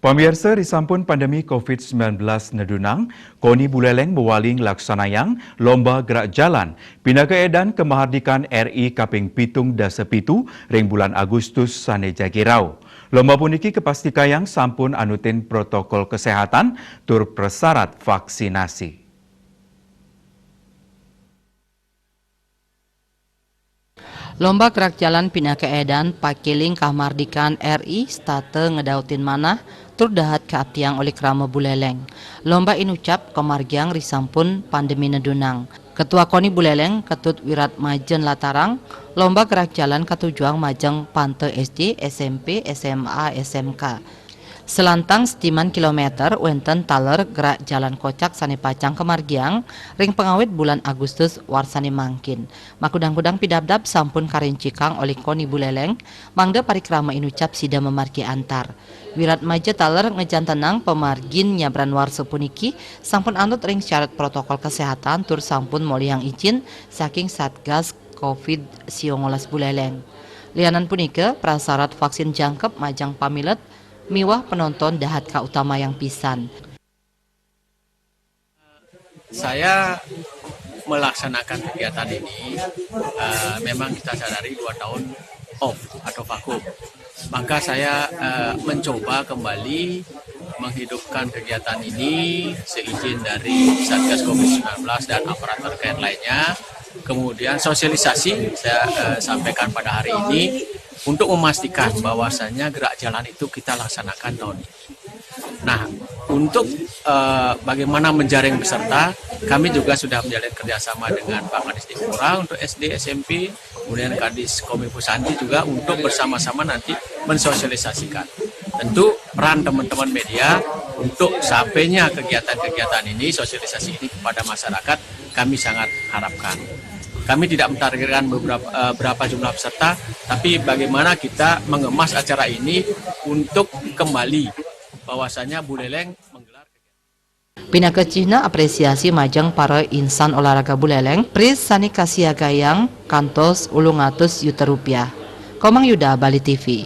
Pemirsa disampun pandemi COVID-19 nedunang, Koni Buleleng mewaling laksanayang lomba gerak jalan pinaga edan kemerdekaan RI kaping pitung dasa pitu ring bulan Agustus sane jagirau. Lomba puniki kepastikayang sampun anutin protokol kesehatan tur persyarat vaksinasi. Lomba gerak jalan pinaga edan pakiling kamardikan RI state ngedautin manah tur dahat keaptiang oleh Krama Buleleng. Lomba inucap kemargiang risampun pandemi nedunang. Ketua Koni Buleleng Ketut Wirat Majen Latarang, lomba gerak jalan katujuang majeng pante SD, SMP, SMA, SMK. Selantang setiman kilometer wenten taler gerak jalan kocak sani pacang kemargiang ring pengawet bulan Agustus warsani mangkin. Makudang-kudang pidabdab sampun karincikang oleh Koni Buleleng mangda parikrama inucap sida memargi antar. Wirat Maja taler ngejantenang pemargin nyabran warsa puniki sampun anut ring syarat protokol kesehatan tur sampun moliang izin saking Satgas COVID-19 Buleleng. Lianan punika prasyarat vaksin jangkep majang pamilet miwah penonton dahat ka utama yang pisan. Saya melaksanakan kegiatan ini memang kita sadari 2 tahun off atau vakum. Maka saya mencoba kembali menghidupkan kegiatan ini seizin dari Satgas COVID-19 dan aparat terkait lainnya. Kemudian sosialisasi saya sampaikan pada hari ini untuk memastikan bahwasannya gerak jalan itu kita laksanakan tahun ini. Nah, untuk bagaimana menjaring peserta, kami juga sudah menjalin kerjasama dengan Pak Kadis Dikpora untuk SD, SMP, kemudian Kadis Kominfo Santi juga untuk bersama-sama nanti mensosialisasikan. Tentu peran teman-teman media untuk sampainya kegiatan-kegiatan ini, sosialisasi ini kepada masyarakat, kami sangat harapkan. Kami tidak mentargetkan berapa jumlah peserta, tapi bagaimana kita mengemas acara ini untuk kembali bahwasanya Buleleng menggelar kegiatan. Pinaga Cina apresiasi majang para insan olahraga Buleleng, pris sani kasiagayang kantos ulung atus yuta rupiah. Komang Yuda, Bali TV.